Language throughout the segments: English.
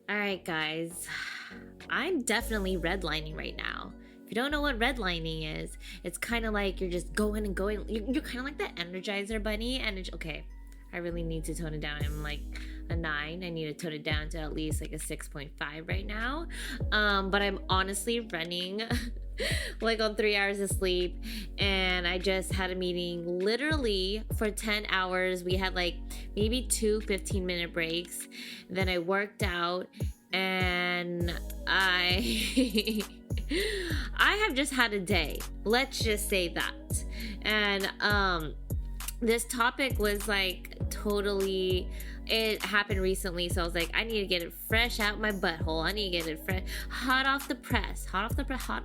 All right, guys. I'm definitely redlining right now. If you don't know what redlining is, it's kind of like you're just going and going. You're kind of like that Energizer bunny. And okay, I really need to tone it down. I'm like a 9. I need to tone it down to at least like a 6.5 right now. But I'm honestly running like on 3 hours of sleep, and I just had a meeting literally for 10 hours. We had like maybe two 15-minute breaks. Then I worked out, and I I have just had a day. Let's just say that. And this topic was like totally, it happened recently, so I was like, I need to get it fresh out my butthole. I need to get it fresh, hot off the press, hot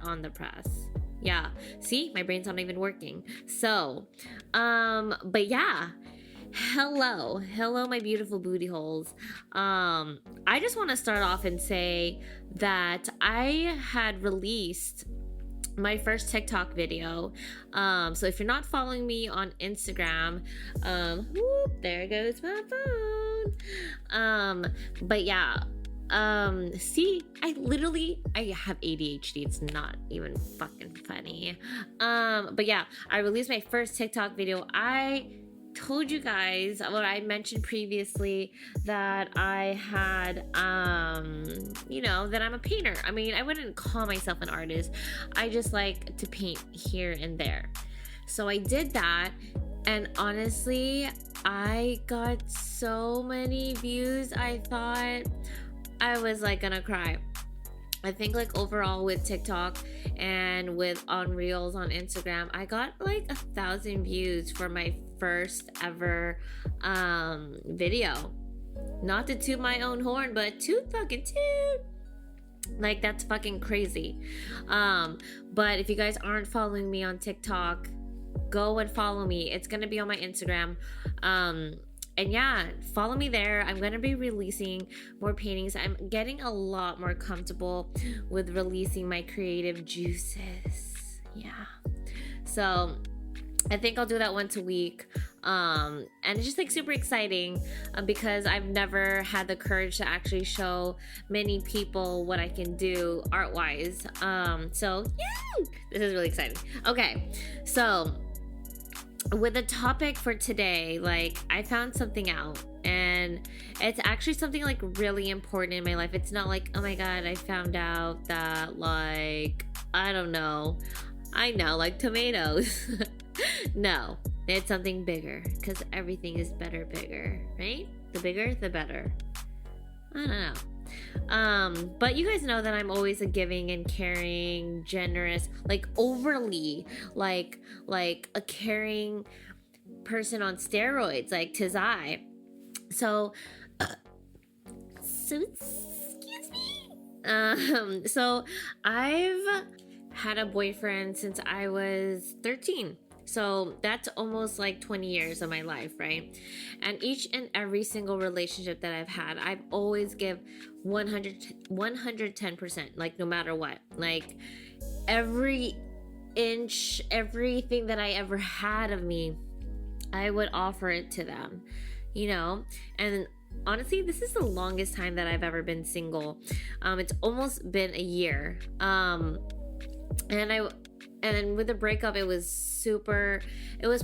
on the press. Yeah, see, my brain's not even working. So but yeah, hello my beautiful booty holes. I just want to start off and say that I had released my first TikTok video. So if you're not following me on Instagram, there goes my phone. But yeah, see, I have ADHD. It's not even fucking funny. But yeah, I released my first TikTok video. I told you guys what I mentioned previously, that I had that I'm a painter. I mean, I wouldn't call myself an artist. I just like to paint here and there. So I did that, and honestly, I got so many views. I thought I was like gonna cry. I think like overall with TikTok and with on Reels on Instagram, I got like 1,000 views for my first ever video. Not to toot my own horn, but toot fucking toot. Like, that's fucking crazy. But if you guys aren't following me on TikTok, go and follow me. It's gonna be on my Instagram. And yeah, follow me there. I'm going to be releasing more paintings. I'm getting a lot more comfortable with releasing my creative juices. Yeah. So I think I'll do that once a week. And it's just like super exciting because I've never had the courage to actually show many people what I can do art-wise. So yeah, this is really exciting. Okay, so with the topic for today, like, I found something out, and it's actually something like really important in my life. It's not like, oh my god, I found out that, like, I don't know, I know, like tomatoes. No, it's something bigger, because everything is better bigger, right? The bigger the better. I don't know. But you guys know that I'm always a giving and caring, generous, like overly, like a caring person on steroids, like Tizai. So excuse me. So I've had a boyfriend since I was 13. So that's almost like 20 years of my life, right? And each and every single relationship that I've had, I've always give 110%, like no matter what. Like every inch, everything that I ever had of me, I would offer it to them, you know? And honestly, this is the longest time that I've ever been single. It's almost been a year. And then with the breakup, it was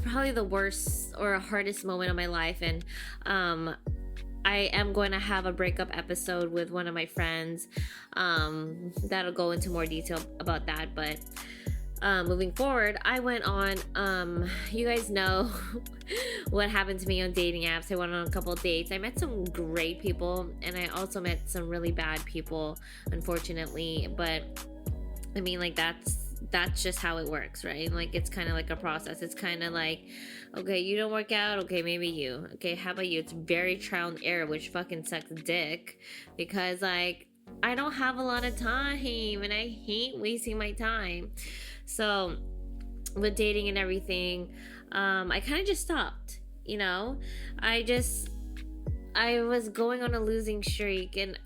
probably the worst or hardest moment of my life. And I am going to have a breakup episode with one of my friends. That'll go into more detail about that. But moving forward, I went on, you guys know what happened to me on dating apps. I went on a couple of dates. I met some great people, and I also met some really bad people, unfortunately. But I mean, like, that's just how it works, right? Like, it's kind of like a process. It's kind of like, okay, you don't work out, okay, maybe you, okay, how about you? It's very trial and error, which fucking sucks dick, because like, I don't have a lot of time, and I hate wasting my time. So with dating and everything, I kind of just stopped, you know? I was going on a losing streak, and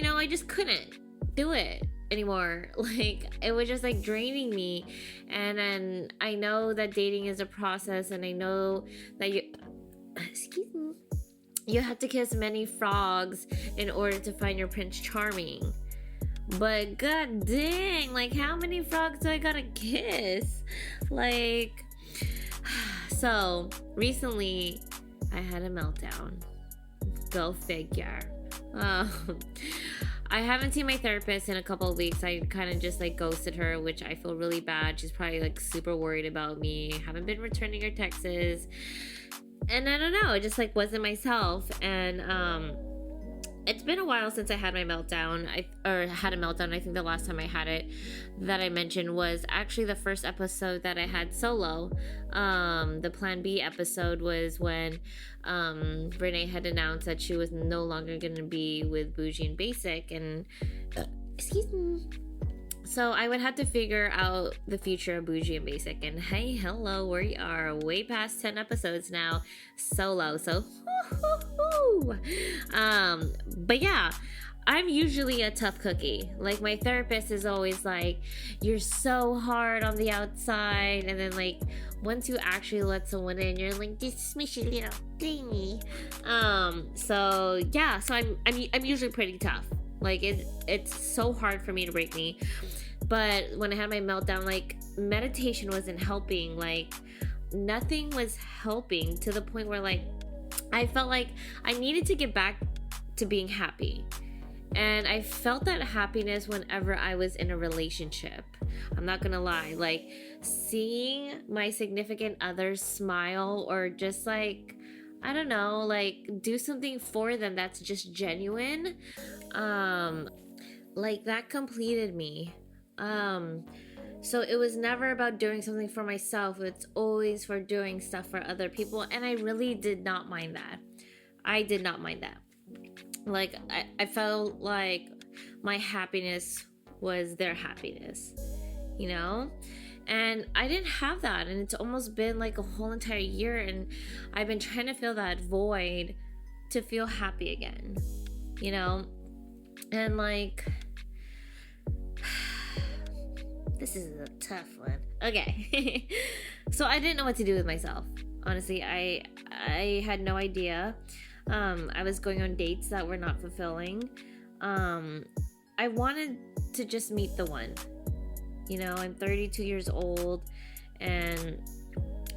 I just couldn't do it anymore. Like, it was just like draining me. And then I know that dating is a process, and I know that you have to kiss many frogs in order to find your Prince Charming. But god dang, like how many frogs do I gotta kiss? Like, so recently I had a meltdown. Go figure. I haven't seen my therapist in a couple of weeks. I kind of just like ghosted her, which I feel really bad. She's probably like super worried about me. Haven't been returning her texts. And I don't know, it just like wasn't myself. And it's been a while since I had my meltdown. Had a meltdown. I think the last time I had it that I mentioned was actually the first episode that I had solo. The Plan B episode was when Renee had announced that she was no longer going to be with Bougie and Basic. And excuse me. So I would have to figure out the future of Bougie and Basic. And hey, hello, we are way past 10 episodes now, solo. So, but yeah, I'm usually a tough cookie. Like my therapist is always like, you're so hard on the outside. And then like, once you actually let someone in, you're like, this smushy little thingy. So yeah, so I'm usually pretty tough. Like it's so hard for me to break me. But when I had my meltdown, like meditation wasn't helping. Like nothing was helping, to the point where like I felt like I needed to get back to being happy. And I felt that happiness whenever I was in a relationship. I'm not gonna lie, like seeing my significant other smile, or just like, I don't know, like do something for them that's just genuine, like that completed me. So it was never about doing something for myself. It's always for doing stuff for other people. And I really did not mind that. I did not mind that. Like I felt like my happiness was their happiness, you know? And I didn't have that. And it's almost been like a whole entire year. And I've been trying to fill that void to feel happy again, you know? And like, this is a tough one. Okay. So I didn't know what to do with myself. Honestly, I had no idea. I was going on dates that were not fulfilling. I wanted to just meet the one. You know, I'm 32 years old, and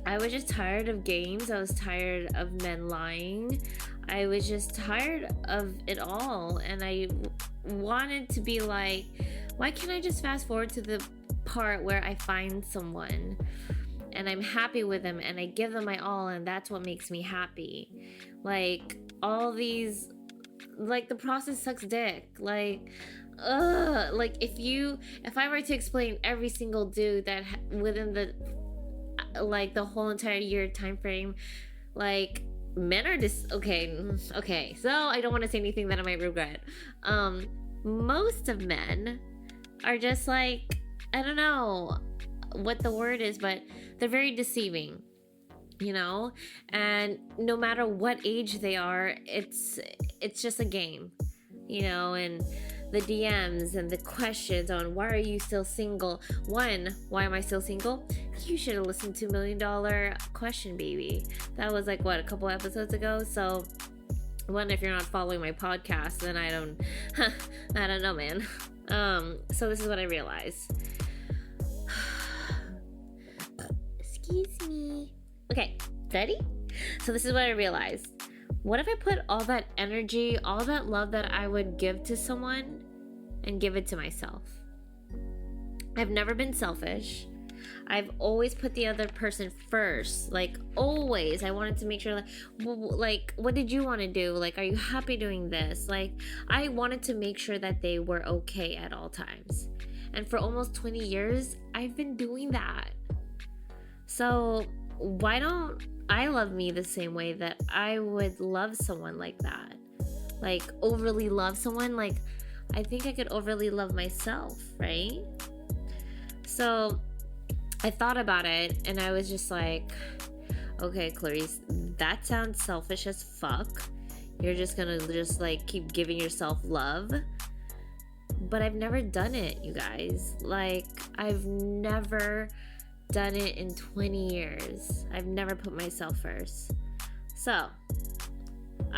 I was just tired of games. I was tired of men lying. I was just tired of it all. And I wanted to be like, why can't I just fast forward to the part where I find someone and I'm happy with them and I give them my all, and that's what makes me happy. Like all these, like the process sucks dick. Like if I were to explain every single dude that within the like the whole entire year time frame, like men are just okay, so I don't want to say anything that I might regret. Most of men are just like, I don't know what the word is, but they're very deceiving, you know? And no matter what age they are, it's just a game, you know? And the DMs and the questions on why are you still single? One, why am I still single? You should have listened to $1 Million Question, baby. That was like what, a couple episodes ago. So one, if you're not following my podcast, then I don't know, man. So this is what I realized. Excuse me. Okay, ready? So this is what I realized. What if I put all that energy, all that love that I would give to someone and give it to myself? I've never been selfish. I've always put the other person first. Like, always. I wanted to make sure, like, what did you want to do? Like, are you happy doing this? Like, I wanted to make sure that they were okay at all times. And for almost 20 years, I've been doing that. So, why don't I love me the same way that I would love someone like that? Like, overly love someone? Like, I think I could overly love myself, right? So I thought about it, and I was just like, okay, Clarice, that sounds selfish as fuck. You're just gonna like keep giving yourself love. But I've never done it, you guys. Like, I've never done it in 20 years. I've never put myself first. So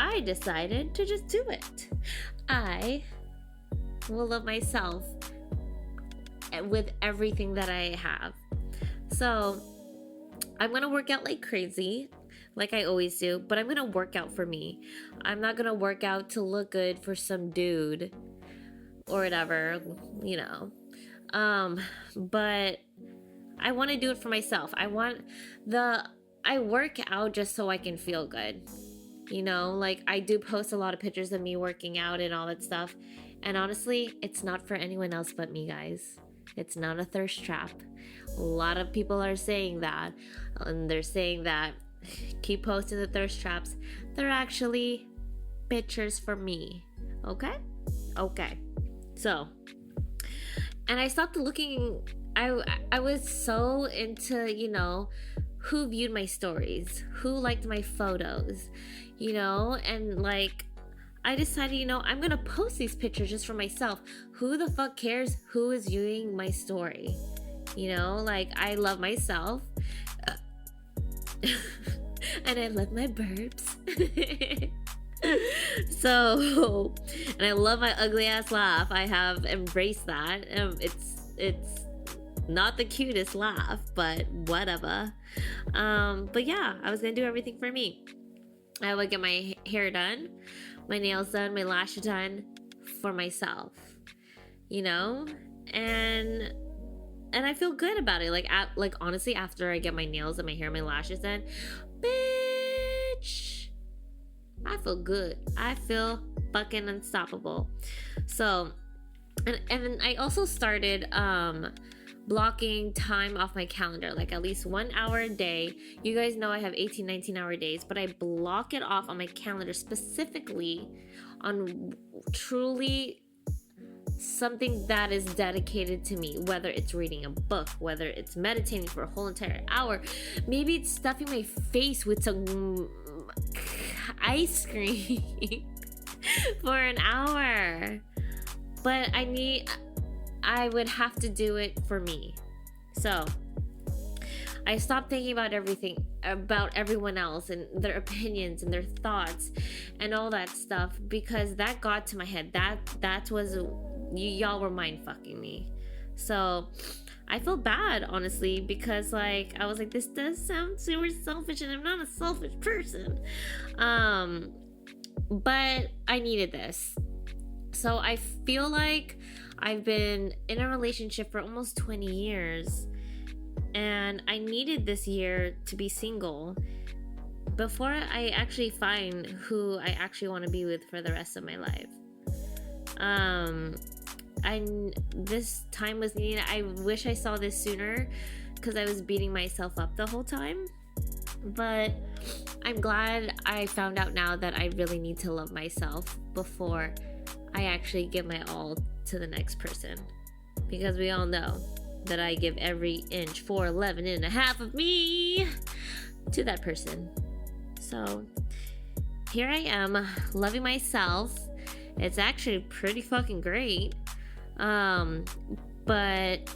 I decided to just do it. I will love myself with everything that I have. So I'm gonna work out like crazy, like I always do, but I'm gonna work out for me. I'm not gonna work out to look good for some dude or whatever, you know. But I want to do it for myself. I work out just so I can feel good. You know, like I do post a lot of pictures of me working out and all that stuff. And honestly, it's not for anyone else but me, guys. It's not a thirst trap. A lot of people are saying that. And they're saying that keep posting the thirst traps. They're actually pictures for me. Okay? Okay. So, and I stopped looking. I was so into, you know, who viewed my stories, who liked my photos, you know, and like I decided, you know, I'm gonna post these pictures just for myself. Who the fuck cares who is viewing my story? You know, like I love myself. And I love my burps. So, and I love my ugly ass laugh. I have embraced that. It's not the cutest laugh, but whatever. But yeah, I was gonna do everything for me. I would get my hair done, my nails done, my lashes done for myself, you know, and I feel good about it. Like honestly, after I get my nails and my hair and my lashes done, bitch, I feel good. I feel fucking unstoppable. So, and I also started blocking time off my calendar, like at least 1 hour a day. You guys know I have 19 hour days, but I block it off on my calendar specifically on truly something that is dedicated to me, whether it's reading a book, whether it's meditating for a whole entire hour, maybe it's stuffing my face with some ice cream for an hour. But I would have to do it for me. So I stopped thinking about everyone else and their opinions and their thoughts and all that stuff, because that got to my head. That was, y'all were mind fucking me. So I feel bad, honestly, because like I was like, this does sound super selfish, and I'm not a selfish person. But I needed this. So I feel like I've been in a relationship for almost 20 years, and I needed this year to be single before I actually find who I actually want to be with for the rest of my life. This time was needed. I wish I saw this sooner, because I was beating myself up the whole time. But I'm glad I found out now that I really need to love myself before I actually give my all to the next person, because we all know that I give every inch, 4'11" and a half of me to that person. So here I am, loving myself. It's actually pretty fucking great. But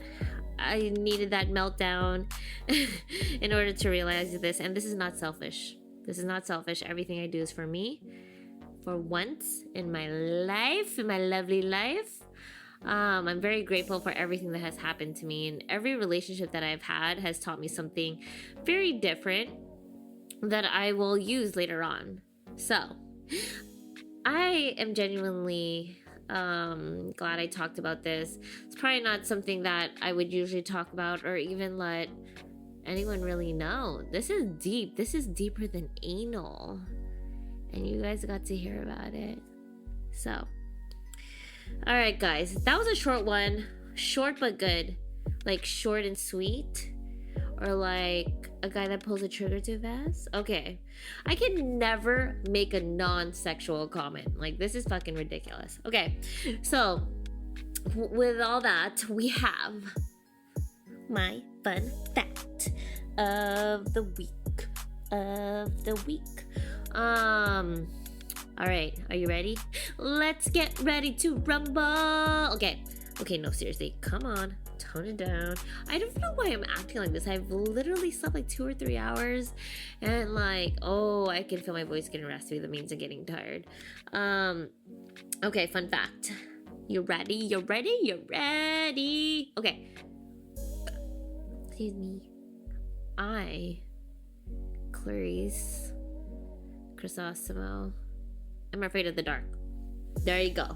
I needed that meltdown in order to realize this. And this is not selfish. This is not selfish. Everything I do is for me. For once in my life, in my lovely life. I'm very grateful for everything that has happened to me, and every relationship that I've had has taught me something very different that I will use later on. So I am genuinely glad I talked about this. It's probably not something that I would usually talk about or even let anyone really know. This is deep. This is deeper than anal. And you guys got to hear about it. So, alright guys, that was a short one. Short but good. Like short and sweet. Or like a guy that pulls a trigger too fast. Okay. I can never make a non-sexual comment. Like, this is fucking ridiculous. Okay. So, with all that, we have my fun fact of the week. Alright, are you ready? Let's get ready to rumble. Okay, no, seriously, come on. tone it down. I don't know why I'm acting like this. I've literally slept like 2 or 3 hours, and like, oh, I can feel my voice getting raspy. That means I'm getting tired. Okay, fun fact. You ready? You ready? You ready? Okay. Excuse me. Clarice Chrysosimo, I'm afraid of the dark. There you go.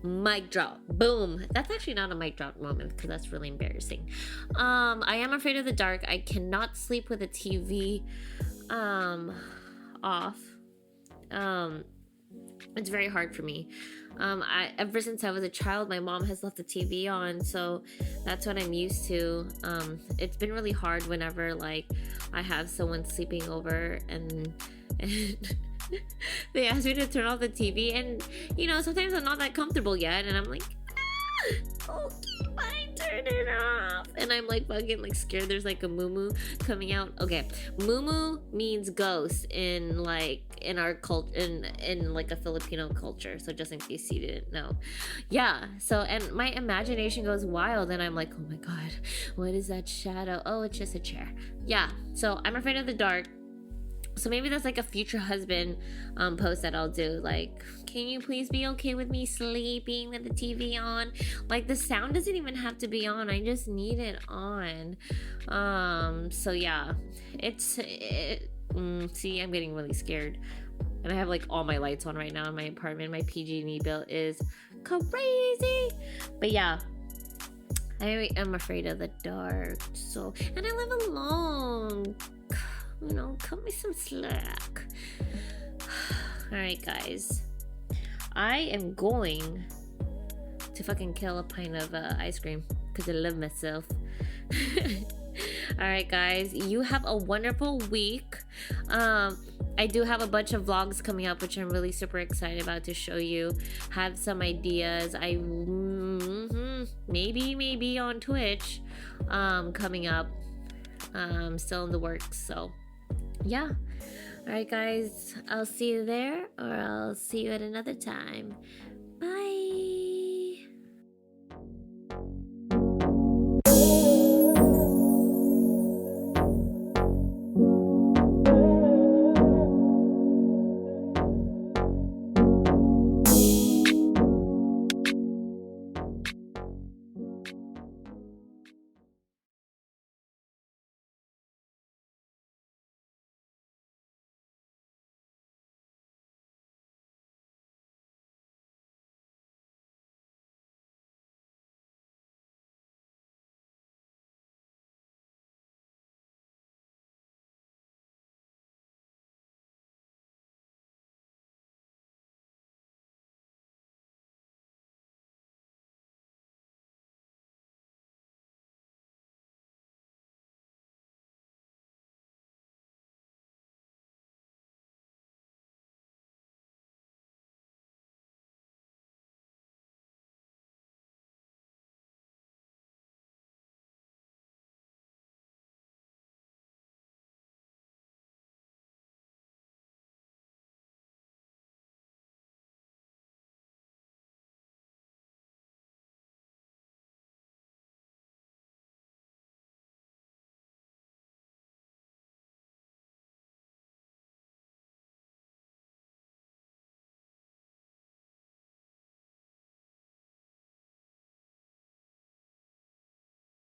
Mic drop. Boom. That's actually not a mic drop moment because that's really embarrassing. I am afraid of the dark. I cannot sleep with the TV off. It's very hard for me. Ever since I was a child, my mom has left the TV on, so that's what I'm used to. It's been really hard whenever like I have someone sleeping over and they ask me to turn off the TV, and you know, sometimes I'm not that comfortable yet, and I'm like, okay, fine, turn it off. And I'm like fucking like scared there's like a moo coming out. Okay, moo means ghost in our culture, in like a Filipino culture, so just in case you didn't know. Yeah, so and my imagination goes wild, and I'm like, oh my god, what is that shadow? Oh, it's just a chair. Yeah, so I'm afraid of the dark. So maybe that's like a future husband post that I'll do. Like, can you please be okay with me sleeping with the TV on? Like, the sound doesn't even have to be on. I just need it on. So yeah, see, I'm getting really scared. And I have like all my lights on right now in my apartment. My PG&E bill is crazy. But yeah, I am afraid of the dark. So, and I live alone. You know, cut me some slack. Alright, guys. I am going to fucking kill a pint of ice cream because I love myself. Alright, guys. You have a wonderful week. I do have a bunch of vlogs coming up, which I'm really super excited about to show you. Have some ideas. Maybe on Twitch coming up. Still in the works, so yeah. Alright guys, I'll see you there, or I'll see you at another time.